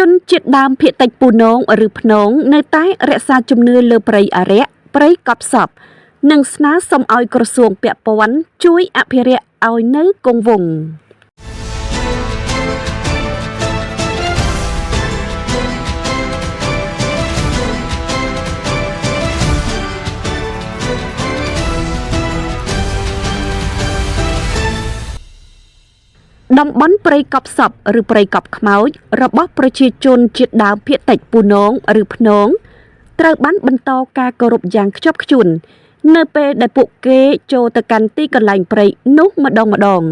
ជនជាតិដើមភាគតិចពូនងឬភ្នងនៅតែរក្សាជំនឿលើព្រៃអារក្សព្រៃកប់សពនិងស្នើសុំឲ្យក្រសួងពាក់ព័ន្ធជួយអភិរក្សឲ្យនៅគង់វង្សតំបន់ព្រៃកប់សពឬព្រៃកប់ខ្មោចរបស់ប្រជាជនជាតិដើមភាគតិចពូនងឬភ្នងត្រូវបានបន្តការគោរពយ៉ាងខ្ជាប់ខ្ជួននៅពេលដែលពួកគេចូលទៅកាន់ទីកន្លែងព្រៃនោះម្ដង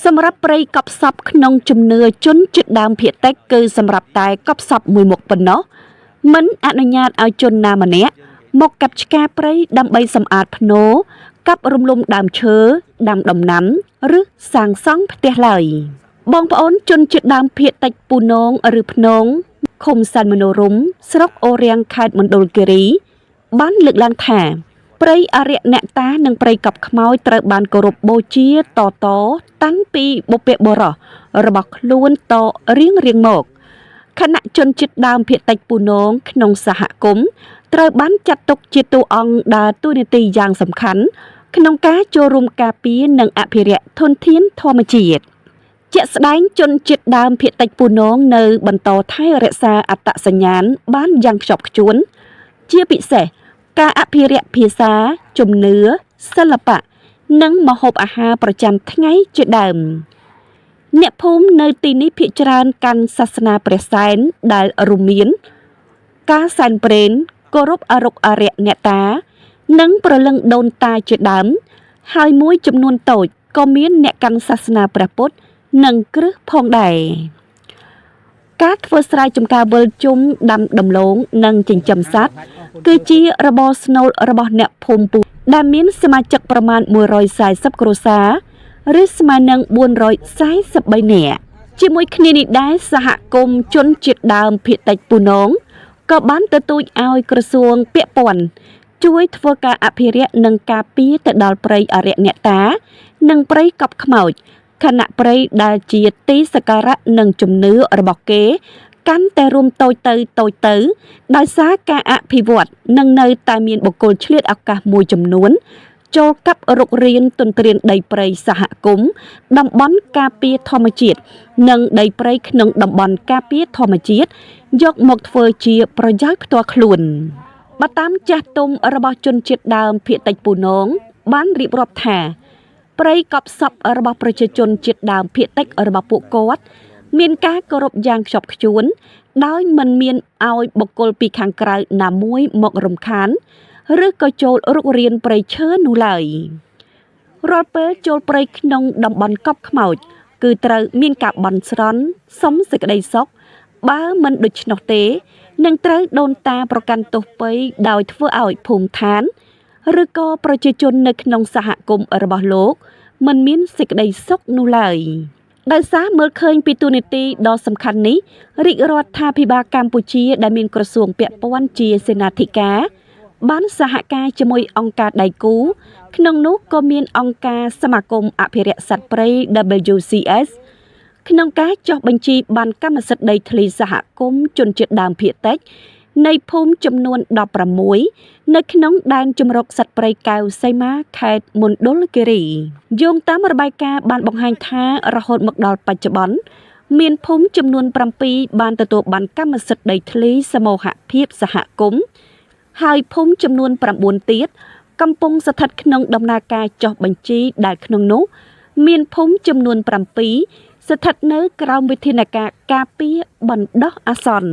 សម្រាប់ព្រៃកប់សពក្នុងជំនឿជនជាតិដើមភាគតិចគឺសម្រាប់តែកប់សពមួយមុខប៉ុណ្ណោះមិនអនុញ្ញាតឲ្យជនណាម្នាក់មកកាប់ឆ្ការព្រៃដើម្បីសម្អាតភ្នោរកាប់រំលំដើមឈើដាំដំណាំឬសាងសង់ផ្ទះឡើយបងប្អូនជនជាតិដើមភាគតិចពូនងឬភ្នងឃុំសានមនោរម្យស្រុកអូរាំងខេត្តមណ្ឌលគិរីបានលើកឡើងថាព្រៃអារក្សអ្នកតានិងព្រៃកប់ខ្មោចត្រូវបានគោរពបូជាតតាំងពីបុព្វបុរសរបស់ខ្លួនតរៀងមកគណៈជនជាតិដើមភាគតិចពូនងក្នុងសហគមន៍ត្រូវបានចាត់ទុកជាតួអង្គដើរតួនាទីយ៉ាងសំខាន់ក្នុងការចូលរួមការពារនិងអភិរក្សធនធានធម្មជាតិជាក់ស្ដែងជនជាតិដើមភាគតិចពូនងនៅបន្តថែរក្សាអត្តសញ្ញាណបានយ៉ាងខ្ជាប់ខ្ជួនជាពិសេសការអភិរក្សភាសាជំនឿសិល្បៈនិងម្ហូបអាហារប្រចាំថ្ងៃជាដើមអ្នកភូមិនៅទីនេះភាគច្រើនកាន់សាសនាព្រះសែនដែលរួមមានការសែនព្រេនគោរពអរុក្ខអារក្សអ្នកតានិងប្រលឹងដូនតាជាដើមហើយមួយចំនួនតូចក៏មានអ្នកកាន់សាសនាព្រះពុទ្ធនិងគ្រឹះផងដែរការធ្វើស្រែចម្ការវិលជុំដាំដំឡូងនិងចិញ្ចឹមសត្វគឺជារបរស្នូលរបស់អ្នកភូមិពូដែលមានសមាជិកប្រមាណ140គ្រួសារឬស្មើនឹង443នាក់ជាមួយគ្នានេះដែរសហគមន៍ជនជាតិដើមភាគតិចពូនងក៏បានទទូចឲ្យក្រសួងពាក់ព័ន្ធជួយធ្វើការអភិរក្សនិងការពារទៅដល់ព្រៃអារក្សអ្នកតានិងព្រៃកប់ខ្មោចខណៈព្រៃដែលជាទីសក្ការៈនិងជំនឿរបស់គេកាន់តែរួមតូចទៅដោយសារការអភិវឌ្ឍនិងនៅតែមានបុគ្គលឆ្លៀតឱកាសមួយចំនួនចូលកាប់រុករានទន្ទ្រានដីព្រៃសហគមន៍តំបន់ការពារធម្មជាតិនិងដីព្រៃក្នុងតំបន់ការពារធម្មជាតិយកមកធ្វើជាប្រយោជន៍ផ្ទាល់ខ្លួនបើតាមចាស់ទុំរបស់ជនជាតិដើមភាគតិចពូនងបានរៀបរាប់ថាព្រៃកប់សពរបស់ប្រជាជនជាតិដើមភាគតិចរបស់ពួកគាត់មានការគោរពយ៉ាងខ្ជាប់ខ្ជួនដោយមិនមានឲ្យបុគ្គលពីខាងក្រៅណាមួយមករំខានឬក៏ចូលរុករានព្រៃឈើនោះឡើយរាល់ពេលចូលព្រៃក្នុងតំបន់កប់ខ្មោចគឺត្រូវមានការបន់ស្រន់សុំសេចក្តីសុខបើមិនដូច្នោះទេនឹងត្រូវដូនតាប្រកាន់ទោសពៃដោយធ្វើឲ្យភូមិឋានឬក៏ប្រជាជននៅក្នុងសហគមន៍របស់លោកមិនមានសេចក្តីសុខនោះឡើយដោយសារមើលឃើញពីទូនីតិដ៏សំខាន់នេះរាជរដ្ឋាភិបាលកម្ពុជាដែលមានក្រសួងពាក់ព័ន្ធជាសេនាធិការបានសហការជាមួយអង្គការដៃគូក្នុងនោះក៏មានអង្គការសមាគមអភិរក្សសត្វព្រៃ WCS ក្នុងការចុះបញ្ជីបានកម្មសិទ្ធិដីធ្លីសហគមន៍ជនជាតិដើមភាគតិចនៃភូមិចំនួន16នៅក្នុងដែនជម្រកសត្វព្រៃកែវសីមាខេត្តមណ្ឌលគិរីយោងតាមរបាយការណ៍បានបង្ហាញថារហូតមកដល់បច្ចុប្បន្នមានភូមិចំនួន7បានទទួលបានកម្មសិទ្ធិដីធ្លីសមូហភាពសហគមន៍ហើយភូមិចំនួន9ទៀតកំពុងស្ថិតក្នុងដំណើរការចុះបញ្ជីដែលក្នុងនោះមានភូមិចំនួន7ស្ថិតនៅក្រោមវិធានការការពារបណ្ដោះអាសន្ន